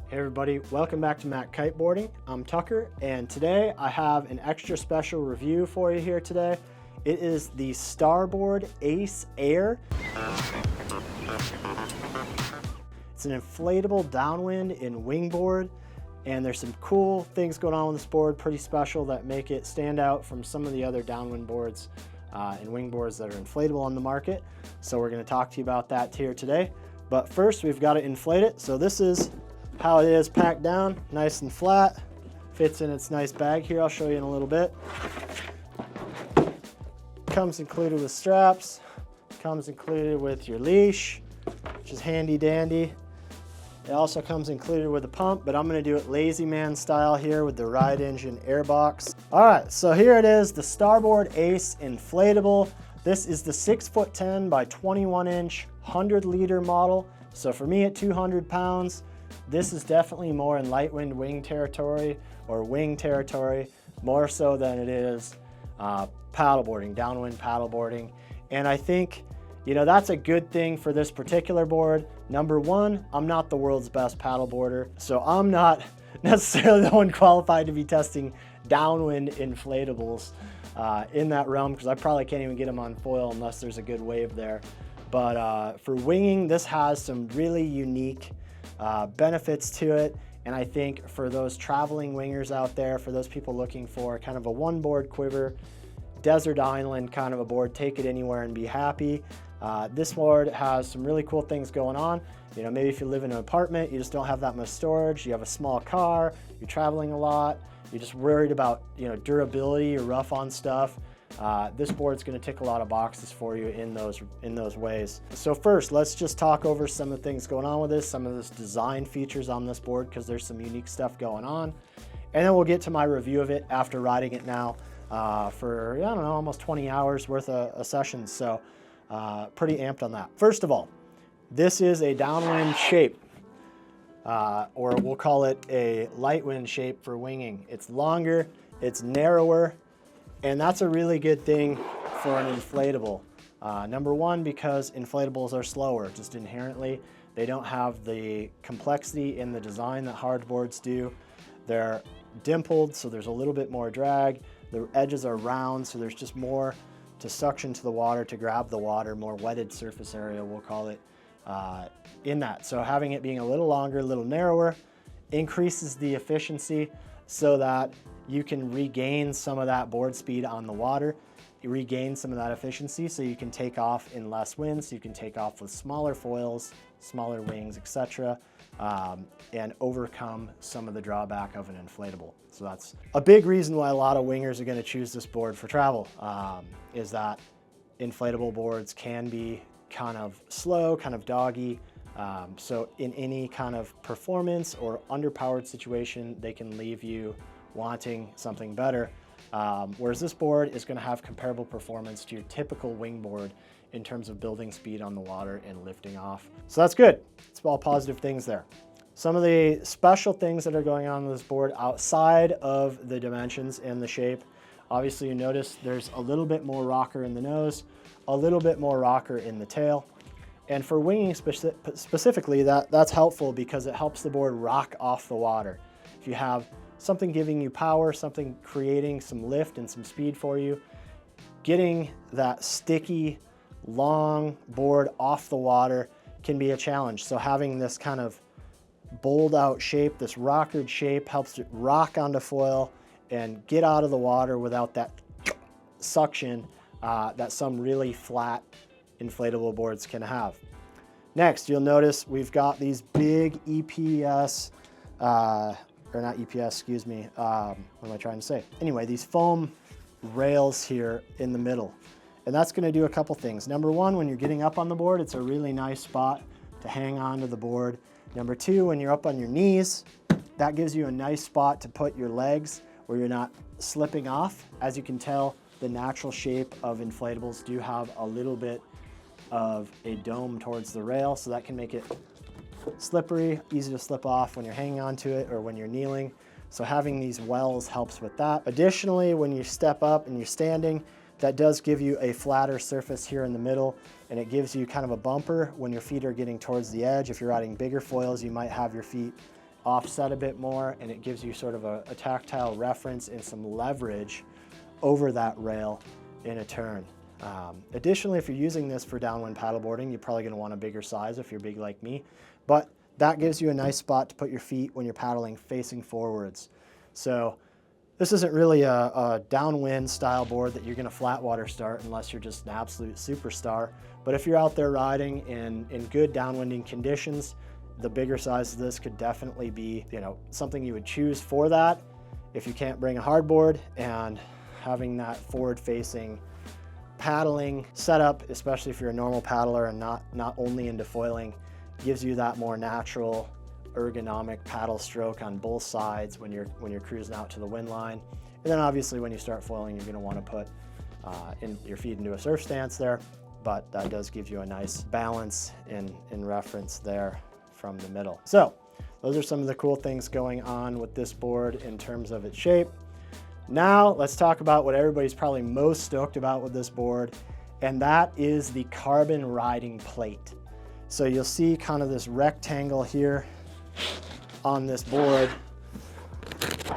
Hey everybody, welcome back to MACkiteboarding. I'm Tucker, and today I have an extra special review for you here today. It is the Starboard Ace Air. It's an inflatable downwind in wingboard, and there's some cool things going on with this board, pretty special, that make it stand out from some of the other downwind boards and wingboards that are inflatable on the market. So we're going to talk to you about that here today. But first, we've got to inflate it. So this is how it is packed down, nice and flat, fits in its nice bag here. I'll show you in a little bit. Comes included with straps, comes included with your leash, which is handy dandy. It also comes included with a pump, but I'm going to do it lazy man style here with the ride engine air box. All right, so here it is, the Starboard Ace Inflatable. This is the 6'10" by 21" 100-liter model. So for me at 200 pounds, this is definitely more in light wind wing territory, or wing territory, more so than it is paddleboarding, downwind paddleboarding. And I think, you know, that's a good thing for this particular board. Number one, I'm not the world's best paddleboarder, so I'm not necessarily the one qualified to be testing downwind inflatables in that realm, because I probably can't even get them on foil unless there's a good wave there. But for winging, this has some really unique benefits to it, and I think for those traveling wingers out there, for those people looking for kind of a one board quiver, desert island kind of a board, take it anywhere and be happy. This board has some really cool things going on. You know, maybe if you live in an apartment, you just don't have that much storage, you have a small car, you're traveling a lot, you're just worried about, you know, durability or rough on stuff. This board's going to tick a lot of boxes for you in those ways. So first, let's just talk over some of the things going on with this, some of this design features on this board, because there's some unique stuff going on. And then we'll get to my review of it after riding it now for, I don't know, almost 20 hours worth of sessions. So pretty amped on that. First of all, this is a downwind shape, or we'll call it a light wind shape for winging. It's longer, it's narrower, and that's a really good thing for an inflatable. Number one, because inflatables are slower, just inherently. They don't have the complexity in the design that hard boards do. They're dimpled, so there's a little bit more drag. The edges are round, so there's just more to suction to the water, to grab the water, more wetted surface area, we'll call it, in that. So having it being a little longer, a little narrower, increases the efficiency so that you can regain some of that board speed on the water, you regain some of that efficiency, so you can take off in less wind, so you can take off with smaller foils, smaller wings, etc., and overcome some of the drawback of an inflatable. So that's a big reason why a lot of wingers are going to choose this board for travel, is that inflatable boards can be kind of slow, kind of doggy. So in any kind of performance or underpowered situation, they can leave you wanting something better. Whereas this board is going to have comparable performance to your typical wing board in terms of building speed on the water and lifting off. So that's good. It's all positive things there. Some of the special things that are going on with this board outside of the dimensions and the shape, obviously you notice there's a little bit more rocker in the nose, a little bit more rocker in the tail. And for winging specifically, that's helpful because it helps the board rock off the water. If you have something giving you power, something creating some lift and some speed for you, getting that sticky, long board off the water can be a challenge. So having this kind of bowled out shape, this rockered shape, helps it rock onto foil and get out of the water without that suction that some really flat inflatable boards can have. Next, you'll notice we've got these big EPS, or not EPS, excuse me, what am I trying to say? Anyway, these foam rails here in the middle. And that's going to do a couple things. Number one, when you're getting up on the board, it's a really nice spot to hang on to the board. Number two, when you're up on your knees, that gives you a nice spot to put your legs where you're not slipping off. As you can tell, the natural shape of inflatables do have a little bit of a dome towards the rail, so that can make it slippery, easy to slip off when you're hanging onto it or when you're kneeling. So having these wells helps with that. Additionally, when you step up and you're standing, that does give you a flatter surface here in the middle, and it gives you kind of a bumper when your feet are getting towards the edge. If you're riding bigger foils, you might have your feet offset a bit more, and it gives you sort of a tactile reference and some leverage over that rail in a turn. Additionally, if you're using this for downwind paddleboarding, you're probably going to want a bigger size if you're big like me, but that gives you a nice spot to put your feet when you're paddling facing forwards. So this isn't really a downwind style board that you're going to flat water start unless you're just an absolute superstar. But if you're out there riding in good downwinding conditions, the bigger size of this could definitely be, you know, something you would choose for that. If you can't bring a hardboard, and having that forward facing paddling setup, especially if you're a normal paddler and not only into foiling, gives you that more natural ergonomic paddle stroke on both sides when you're cruising out to the wind line. And then obviously when you start foiling, you're going to want to put your feet into a surf stance there, but that does give you a nice balance in reference there from the middle. So those are some of the cool things going on with this board in terms of its shape. Now let's talk about what everybody's probably most stoked about with this board, and that is the carbon riding plate. So you'll see kind of this rectangle here on this board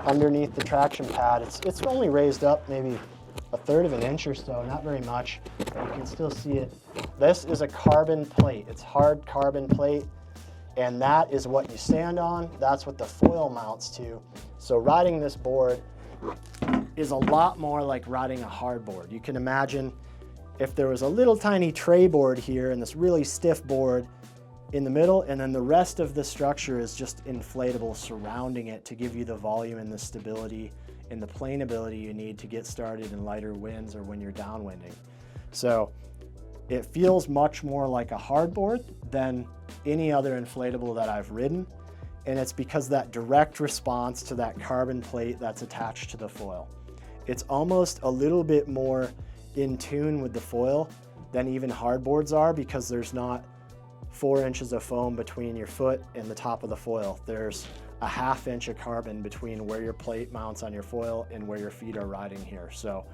underneath the traction pad. It's only raised up maybe 1/3 of an inch or so, not very much. You can still see it. This is a carbon plate. It's hard carbon plate, and that is what you stand on. That's what the foil mounts to. So riding this board is a lot more like riding a hard board. You can imagine if there was a little tiny tray board here and this really stiff board in the middle, and then the rest of the structure is just inflatable surrounding it to give you the volume and the stability and the planeability you need to get started in lighter winds or when you're downwinding. So it feels much more like a hard board than any other inflatable that I've ridden. And it's because that direct response to that carbon plate that's attached to the foil. It's almost a little bit more in tune with the foil than even hard boards are, because there's not 4 inches of foam between your foot and the top of the foil. There's a 1/2 inch of carbon between where your plate mounts on your foil and where your feet are riding here. So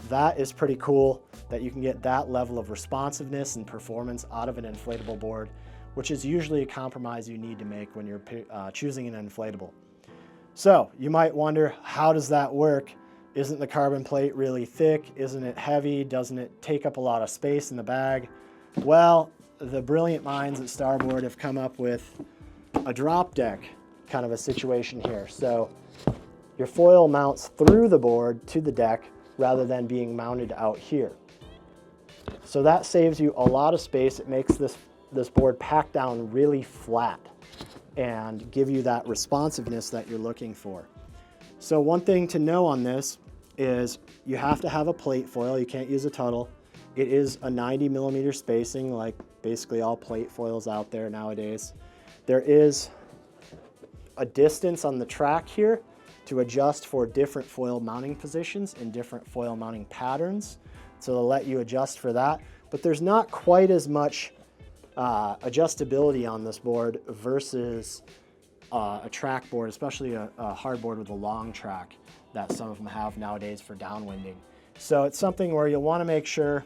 that is pretty cool that you can get that level of responsiveness and performance out of an inflatable board, which is usually a compromise you need to make when you're choosing an inflatable. So you might wonder, how does that work? Isn't the carbon plate really thick? Isn't it heavy? Doesn't it take up a lot of space in the bag? Well, the brilliant minds at Starboard have come up with a drop deck kind of a situation here. So your foil mounts through the board to the deck rather than being mounted out here. So that saves you a lot of space. It makes this board pack down really flat and give you that responsiveness that you're looking for. So one thing to know on this is you have to have a plate foil. You can't use a Tuttle. It is a 90mm spacing, like basically all plate foils out there nowadays. There is a distance on the track here to adjust for different foil mounting positions and different foil mounting patterns. So they'll let you adjust for that, but there's not quite as much adjustability on this board versus a track board, especially a hard board with a long track that some of them have nowadays for downwinding. So it's something where you'll want to make sure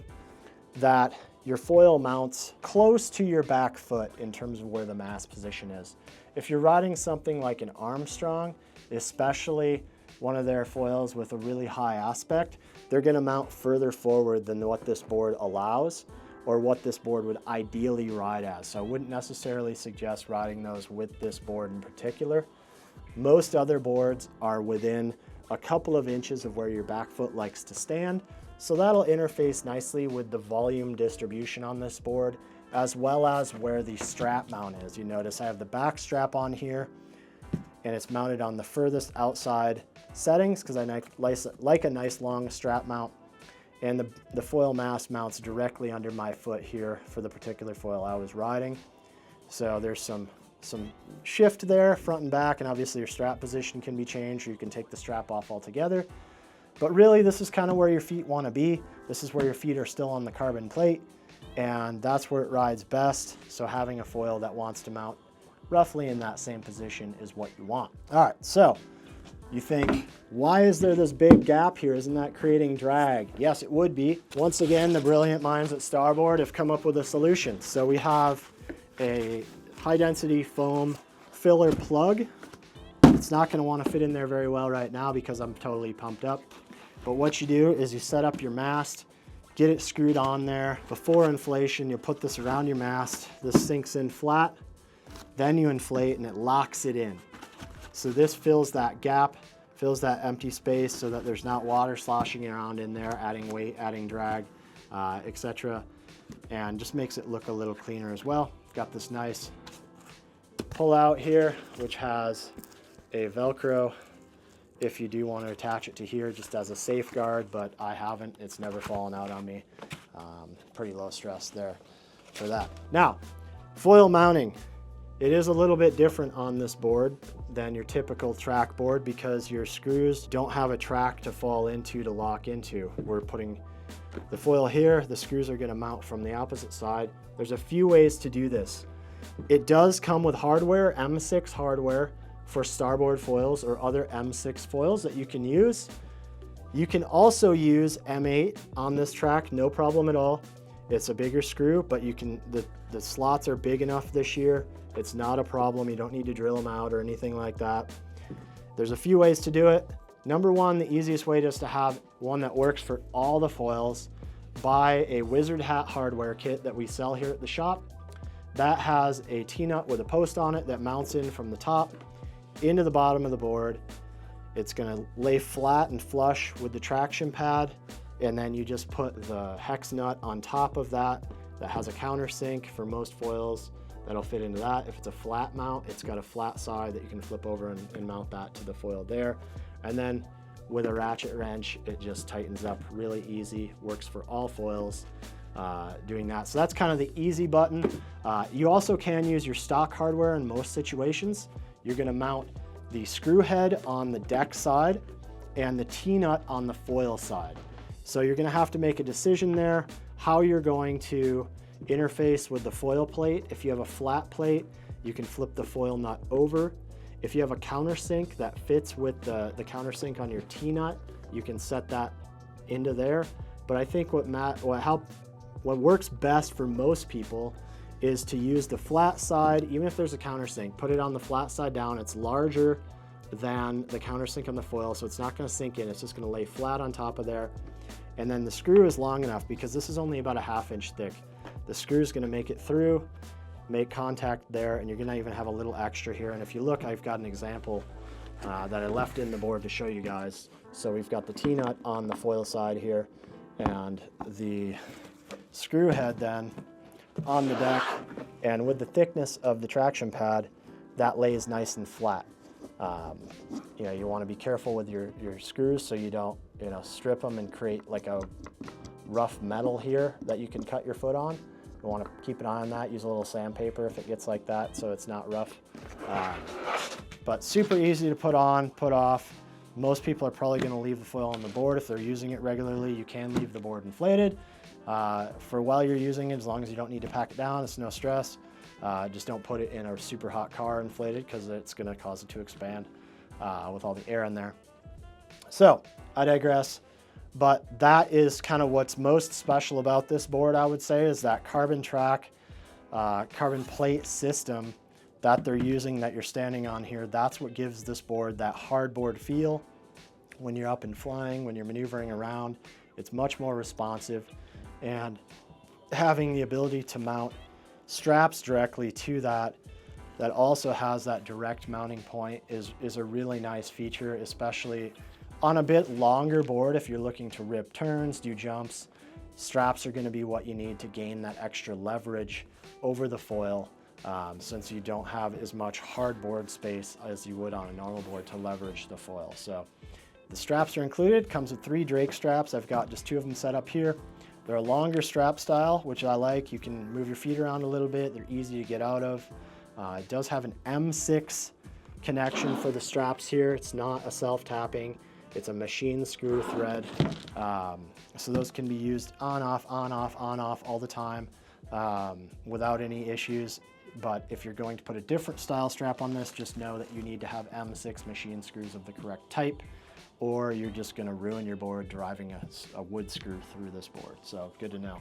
that your foil mounts close to your back foot in terms of where the mast position is. If you're riding something like an Armstrong, especially one of their foils with a really high aspect, they're going to mount further forward than what this board allows or what this board would ideally ride as. So I wouldn't necessarily suggest riding those with this board in particular. Most other boards are within a couple of inches of where your back foot likes to stand. So that'll interface nicely with the volume distribution on this board, as well as where the strap mount is. You notice I have the back strap on here, and it's mounted on the furthest outside settings because I like a nice long strap mount. And the foil mast mounts directly under my foot here for the particular foil I was riding. So there's some shift there, front and back, and obviously your strap position can be changed, or you can take the strap off altogether. But really, this is kind of where your feet want to be. This is where your feet are still on the carbon plate, and that's where it rides best. So having a foil that wants to mount roughly in that same position is what you want. All right, so you think, why is there this big gap here? Isn't that creating drag? Yes, it would be. Once again, the brilliant minds at Starboard have come up with a solution. So we have a high density foam filler plug It's not going to want to fit in there very well right now because I'm totally pumped up. But what you do is you set up your mast, get it screwed on there. Before inflation, you'll put this around your mast. This sinks in flat. Then you inflate and it locks it in. So this fills that gap, fills that empty space so that there's not water sloshing around in there, adding weight, adding drag, etc. And just makes it look a little cleaner as well. Got this nice pull out here, which has a Velcro if you do want to attach it to here just as a safeguard, but I haven't. It's never fallen out on me. Pretty low stress there for that. Now, foil mounting. It is a little bit different on this board than your typical track board because your screws don't have a track to fall into to lock into. We're putting the foil here, the screws are going to mount from the opposite side. There's a few ways to do this. It does come with hardware, M6 hardware for starboard foils or other M6 foils that you can use. You can also use M8 on this track, no problem at all. It's a bigger screw, but you can, the slots are big enough this year. It's not a problem. You don't need to drill them out or anything like that. There's a few ways to do it. Number one, the easiest way is to have one that works for all the foils. Buy a Wizard Hat hardware kit that we sell here at the shop. That has a T-nut with a post on it that mounts in from the top into the bottom of the board. It's going to lay flat and flush with the traction pad, and then you just put the hex nut on top of that. That has a countersink for most foils. That'll fit into that. If it's a flat mount, it's got a flat side that you can flip over and mount that to the foil there. And then with a ratchet wrench, it just tightens up really easy. Works for all foils doing that. So that's kind of the easy button. You also can use your stock hardware in most situations. You're gonna mount the screw head on the deck side and the T-nut on the foil side. So you're gonna have to make a decision there how you're going to interface with the foil plate. If you have a flat plate, you can flip the foil nut over. If you have a countersink that fits with the countersink on your T-nut, you can set that into there. But I think what works best for most people is to use the flat side, even if there's a countersink, put it on the flat side down. It's larger than the countersink on the foil, so it's not gonna sink in. It's just gonna lay flat on top of there. And then the screw is long enough because this is only about a 1/2 inch thick. The screw is going to make it through, make contact there, and you're going to even have a little extra here. And if you look, I've got an example that I left in the board to show you guys. So we've got the T-nut on the foil side here, and the screw head then on the deck. And with the thickness of the traction pad, that lays nice and flat. You know, you want to be careful with your screws so you don't, you know, strip them and create like a rough metal here that you can cut your foot on. You want to keep an eye on that. Use a little sandpaper if it gets like that so it's not rough. But super easy to put on, put off. Most people are probably going to leave the foil on the board. If they're using it regularly, you can leave the board inflated. For while you're using it, as long as you don't need to pack it down, it's no stress. Just don't put it in a super hot car inflated because it's going to cause it to expand with all the air in there. So I digress. But that is kind of what's most special about this board, I would say, is that carbon track, carbon plate system that they're using that you're standing on here. That's what gives this board that hardboard feel when you're up and flying, when you're maneuvering around. It's much more responsive, and having the ability to mount straps directly to that also has that direct mounting point is a really nice feature, especially on a bit longer board. If you're looking to rip turns, do jumps, straps are going to be what you need to gain that extra leverage over the foil, since you don't have as much hardboard space as you would on a normal board to leverage the foil. So the straps are included. Comes with 3 Drake straps. I've got just 2 of them set up here. They're a longer strap style, which I like. You can move your feet around a little bit. They're easy to get out of. It does have an M6 connection for the straps here. It's not a self-tapping. It's a machine screw thread. So those can be used on, off, on, off, on, off all the time without any issues. But if you're going to put a different style strap on this, just know that you need to have M6 machine screws of the correct type, or you're just going to ruin your board driving a wood screw through this board. So good to know.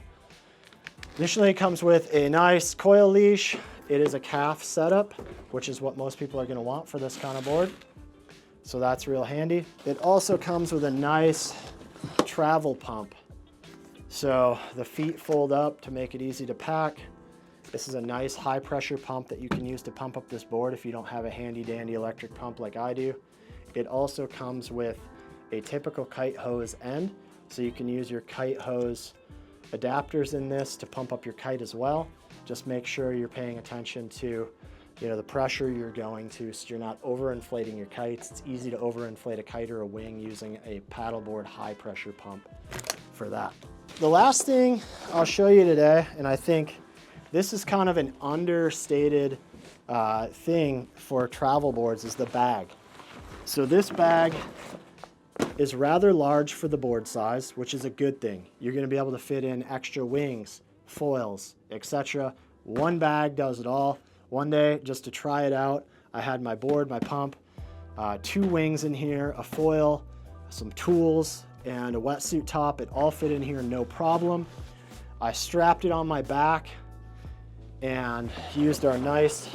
Additionally, it comes with a nice coil leash. It is a calf setup, which is what most people are going to want for this kind of board. So that's real handy. It also comes with a nice travel pump. So the feet fold up to make it easy to pack. This is a nice high pressure pump that you can use to pump up this board if you don't have a handy dandy electric pump like I do. It also comes with a typical kite hose end, so you can use your kite hose adapters in this to pump up your kite as well. Just make sure you're paying attention to the pressure you're going to, so you're not overinflating your kites. It's easy to overinflate a kite or a wing using a paddleboard high pressure pump for that. The last thing I'll show you today, and I think this is kind of an understated thing for travel boards, is the bag. So this bag is rather large for the board size, which is a good thing. You're going to be able to fit in extra wings, foils, etc. One bag does it all. One day, just to try it out, I had my board, my pump, 2 wings in here, a foil, some tools, and a wetsuit top. It all fit in here, no problem. I strapped it on my back and used our nice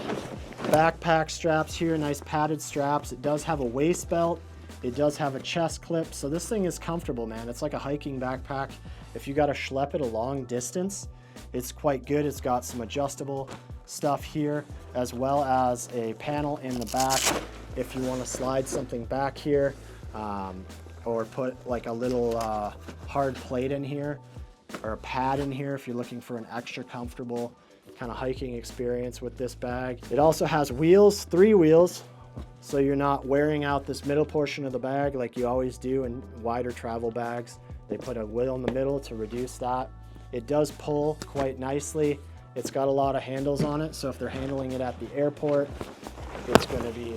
backpack straps here, nice padded straps. It does have a waist belt. It does have a chest clip. So this thing is comfortable, man. It's like a hiking backpack. If you got to schlep it a long distance, it's quite good. It's got some adjustable stuff here, as well as a panel in the back if you want to slide something back here, or put like a little hard plate in here, or a pad in here if you're looking for an extra comfortable kind of hiking experience with this bag. It also has wheels, 3 wheels, so you're not wearing out this middle portion of the bag like you always do in wider travel bags. They put a wheel in the middle to reduce that. It does pull quite nicely. It's got a lot of handles on it, so if they're handling it at the airport, it's going to be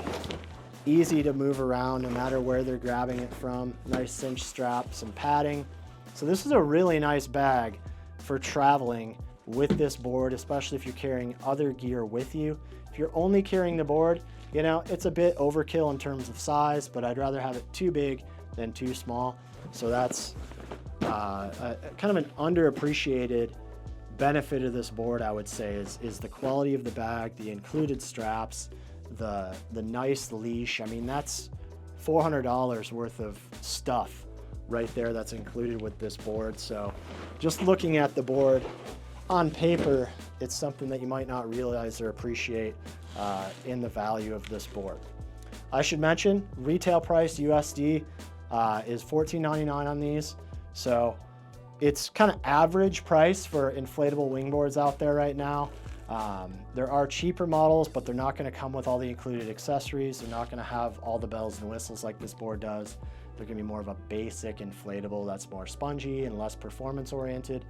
easy to move around no matter where they're grabbing it from. Nice cinch strap, some padding. So this is a really nice bag for traveling with this board, especially if you're carrying other gear with you. If you're only carrying the board, it's a bit overkill in terms of size, but I'd rather have it too big than too small. So that's kind of an underappreciated benefit of this board, I would say, is the quality of the bag, the included straps, the nice leash. I mean, that's $400 worth of stuff right there that's included with this board. So just looking at the board on paper, it's something that you might not realize or appreciate in the value of this board. I should mention, retail price USD is $14.99 on these. So it's kind of average price for inflatable wingboards out there right now. There are cheaper models, but they're not going to come with all the included accessories. They're not going to have all the bells and whistles like this board does. They're going to be more of a basic inflatable that's more spongy and less performance oriented.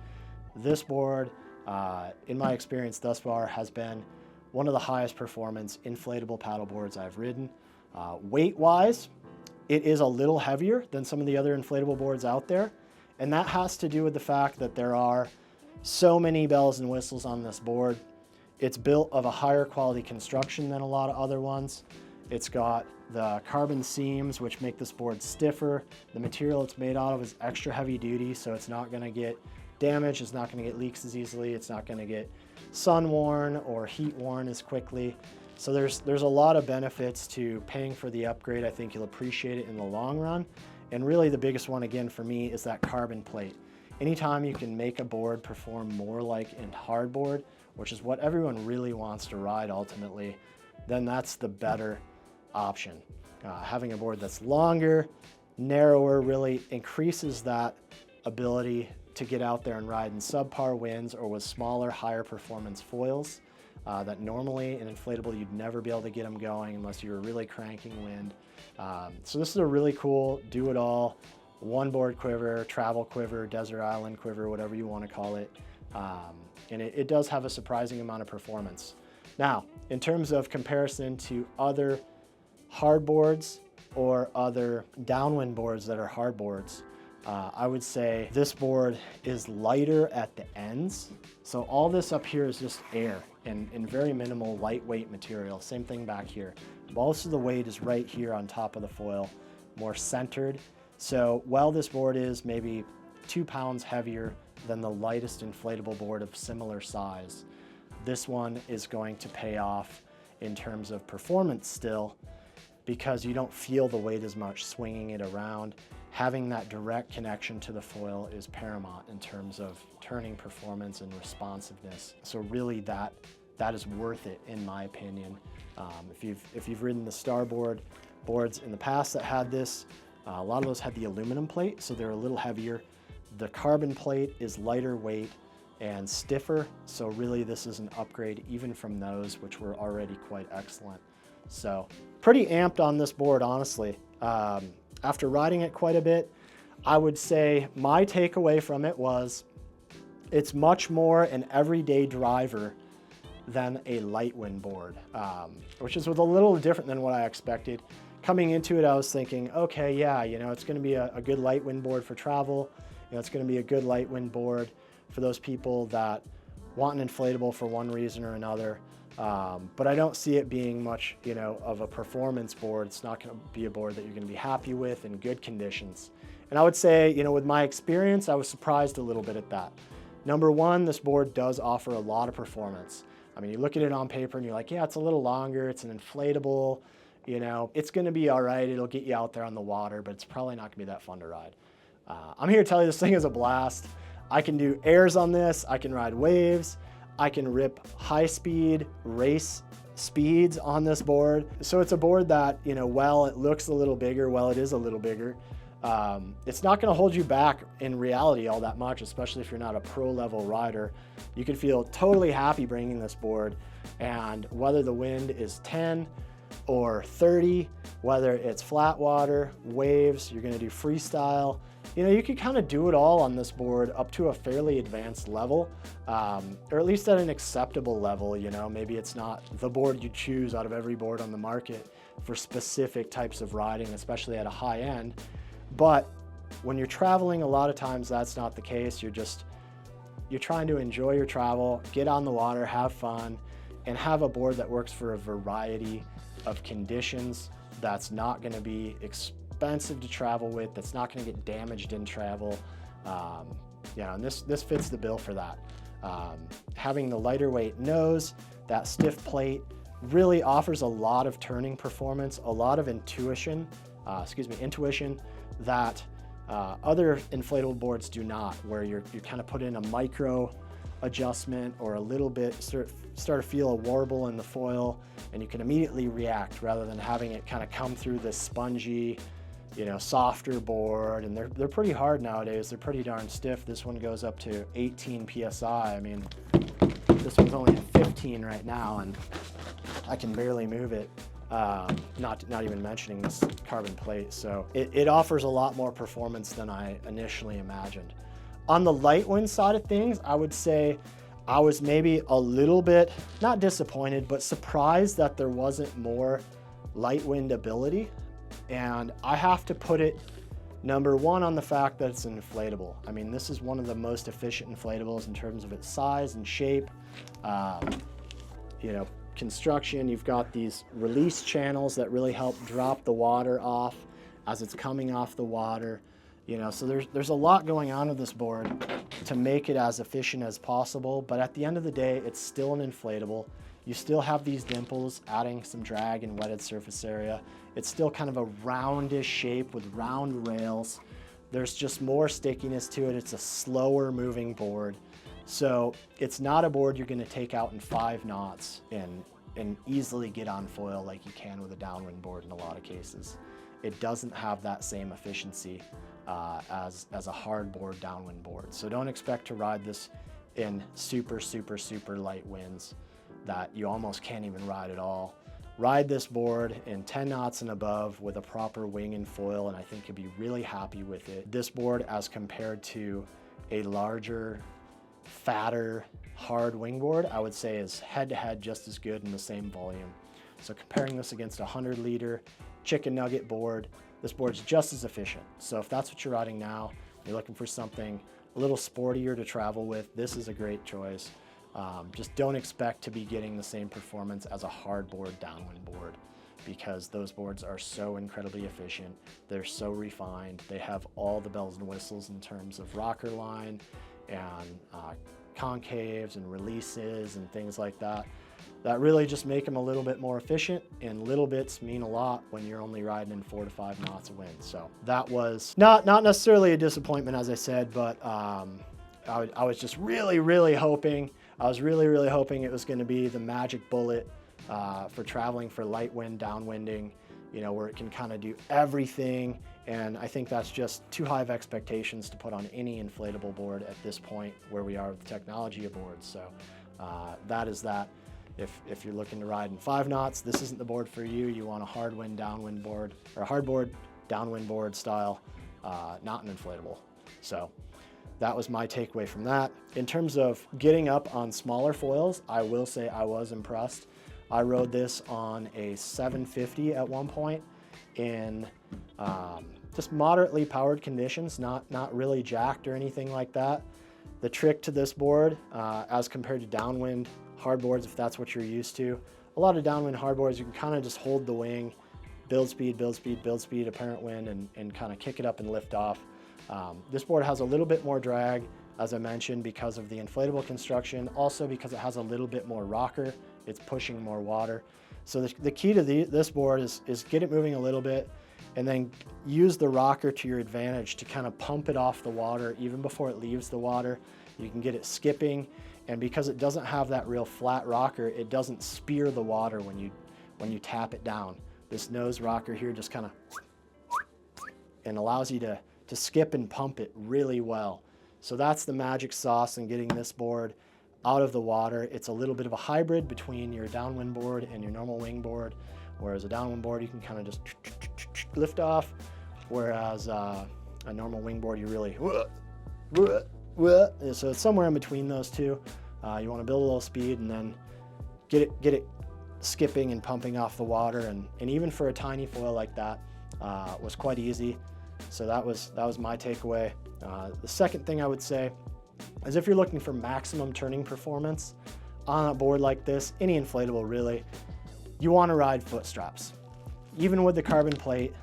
This board, in my experience thus far, has been one of the highest performance inflatable paddle boards I've ridden. Weight-wise, it is a little heavier than some of the other inflatable boards out there, and that has to do with the fact that there are so many bells and whistles on this board. It's built of a higher quality construction than a lot of other ones. It's got the carbon seams, which make this board stiffer. The material it's made out of is extra heavy duty, so it's not going to get damaged, it's not going to get leaks as easily, it's not going to get sun worn or heat worn as quickly. So there's a lot of benefits to paying for the upgrade. I think you'll appreciate it in the long run. And really the biggest one again for me is that carbon plate. Anytime you can make a board perform more like a hardboard, which is what everyone really wants to ride ultimately, then that's the better option. Having a board that's longer, narrower, really increases that ability to get out there and ride in subpar winds or with smaller, higher performance foils that normally in inflatable you'd never be able to get them going unless you were really cranking wind. So this is a really cool do-it-all one board quiver, travel quiver, desert island quiver, whatever you want to call it. And it does have a surprising amount of performance. Now, in terms of comparison to other hardboards or other downwind boards that are hardboards, I would say this board is lighter at the ends. So all this up here is just air and very minimal lightweight material. Same thing back here. Most of the weight is right here on top of the foil, more centered. So while this board is maybe 2 pounds heavier than the lightest inflatable board of similar size, this one is going to pay off in terms of performance still. because you don't feel the weight as much swinging it around. Having that direct connection to the foil is paramount in terms of turning performance and responsiveness. So really that is worth it in my opinion. If you've ridden the Starboard boards in the past that had this, a lot of those had the aluminum plate, so they're a little heavier. The carbon plate is lighter weight and stiffer, so really this is an upgrade even from those, which were already quite excellent. So pretty amped on this board, honestly. After riding it quite a bit, I would say my takeaway from it was it's much more an everyday driver than a light wind board, which is a little different than what I expected. Coming into it, I was thinking, okay, yeah, you know, it's going to be a good light wind board for travel. You know, it's going to be a good light wind board for those people that want an inflatable for one reason or another. But I don't see it being much, you know, of a performance board. It's not going to be a board that you're going to be happy with in good conditions. And I would say, you know, with my experience, I was surprised a little bit at that. Number one, this board does offer a lot of performance. I mean, you look at it on paper and you're like, yeah, it's a little longer. It's an inflatable, you know, it's going to be all right. It'll get you out there on the water, but it's probably not going to be that fun to ride. I'm here to tell you this thing is a blast. I can do airs on this. I can ride waves. I can rip high-speed race speeds on this board. So it's a board that, you know, while it looks a little bigger, while it is a little bigger, it's not going to hold you back in reality all that much, especially if you're not a pro-level rider. You can feel totally happy bringing this board, and whether the wind is 10 or 30, whether it's flat water, waves, you're going to do freestyle, you know, you can kind of do it all on this board up to a fairly advanced level, or at least at an acceptable level. You know, maybe it's not the board you choose out of every board on the market for specific types of riding, especially at a high end. But when you're traveling, a lot of times that's not the case. You're trying to enjoy your travel, get on the water, have fun, and have a board that works for a variety of conditions, that's not going to be expensive to travel with, that's not going to get damaged in travel. Yeah, and this fits the bill for that. Having the lighter weight nose, that stiff plate, really offers a lot of turning performance, a lot of intuition that other inflatable boards do not, where you kind of put in a micro adjustment or a little bit, start to feel a warble in the foil, and you can immediately react rather than having it kind of come through this spongy, you know, softer board. And they're pretty hard nowadays. They're pretty darn stiff. This one goes up to 18 PSI. I mean, this one's only at 15 right now, and I can barely move it. Not even mentioning this carbon plate. So it offers a lot more performance than I initially imagined. On the light wind side of things, I would say I was maybe a little bit, not disappointed, but surprised that there wasn't more light wind ability. And I have to put it, number one, on the fact that it's an inflatable. I mean, this is one of the most efficient inflatables in terms of its size and shape. You know, construction, you've got these release channels that really help drop the water off as it's coming off the water. You know, so there's a lot going on with this board to make it as efficient as possible, but at the end of the day, it's still an inflatable. You still have these dimples, adding some drag and wetted surface area. It's still kind of a roundish shape with round rails. There's just more stickiness to it. It's a slower moving board. So it's not a board you're gonna take out in 5 knots and easily get on foil like you can with a downwind board in a lot of cases. It doesn't have that same efficiency as a hardboard downwind board. So don't expect to ride this in super light winds that you almost can't even ride at all. Ride this board in 10 knots and above with a proper wing and foil, and I think you'll be really happy with it. This board, as compared to a larger, fatter, hard wingboard, I would say is head-to-head just as good in the same volume. So comparing this against a 100-liter chicken nugget board, this board's just as efficient. So if that's what you're riding now, you're looking for something a little sportier to travel with, this is a great choice. Just don't expect to be getting the same performance as a hardboard downwind board, because those boards are so incredibly efficient. They're so refined. They have all the bells and whistles in terms of rocker line and concaves and releases and things like that. that really just make them a little bit more efficient, and little bits mean a lot when you're only riding in 4 to 5 knots of wind. So that was not necessarily a disappointment, as I said, but I was just really hoping, it was going to be the magic bullet for traveling for light wind, downwinding, you know, where it can kind of do everything. And I think that's just too high of expectations to put on any inflatable board at this point where we are with the technology aboard. So that is that. If you're looking to ride in 5 knots, this isn't the board for you. You want a hard wind downwind board, or a hard board downwind board style, not an inflatable. So that was my takeaway from that. In terms of getting up on smaller foils, I will say I was impressed. I rode this on a 750 at one point in just moderately powered conditions, not really jacked or anything like that. The trick to this board, as compared to downwind hardboards, if that's what you're used to, a lot of downwind hardboards, you can kind of just hold the wing, build speed, apparent wind, and kind of kick it up and lift off. This board has a little bit more drag, as I mentioned, because of the inflatable construction, also because it has a little bit more rocker. It's pushing more water. So the key to this board is get it moving a little bit, and then use the rocker to your advantage to kind of pump it off the water even before it leaves the water. You can get it skipping, and because it doesn't have that real flat rocker, it doesn't spear the water when you tap it down. This nose rocker here just kind of and allows you to skip and pump it really well. So that's the magic sauce in getting this board out of the water. It's a little bit of a hybrid between your downwind board and your normal wing board, whereas a downwind board you can kind of just lift off, whereas a normal wing board you really so it's somewhere in between those two. You want to build a little speed and then get it skipping and pumping off the water, and even for a tiny foil like that was quite easy. So that was my takeaway. The second thing I would say is, if you're looking for maximum turning performance on a board like this, any inflatable really, you want to ride foot straps. Even with the carbon plate,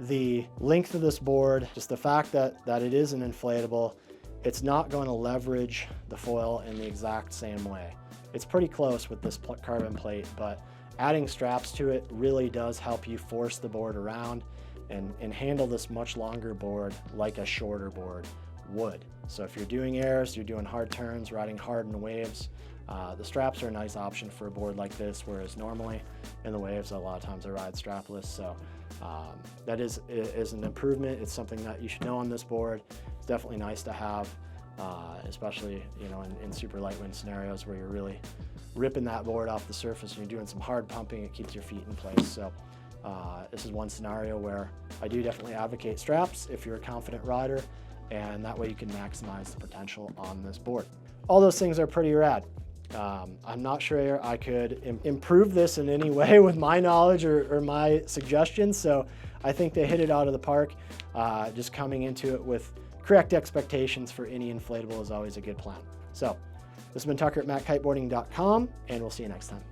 the length of this board, just the fact that it is an inflatable, it's not going to leverage the foil in the exact same way. It's pretty close with this carbon plate, but adding straps to it really does help you force the board around and handle this much longer board like a shorter board would. So if you're doing airs, you're doing hard turns, riding hard in waves, the straps are a nice option for a board like this, whereas normally in the waves a lot of times I ride strapless. So that is an improvement. It's something that you should know on this board. It's definitely nice to have, especially in super light wind scenarios where you're really ripping that board off the surface and you're doing some hard pumping. It keeps your feet in place. So this is one scenario where I do definitely advocate straps if you're a confident rider, and that way you can maximize the potential on this board. All those things are pretty rad. I'm not sure I could improve this in any way with my knowledge or my suggestions, so I think they hit it out of the park. Just coming into it with correct expectations for any inflatable is always a good plan. So this has been Tucker at MACkiteboarding.com, and we'll see you next time.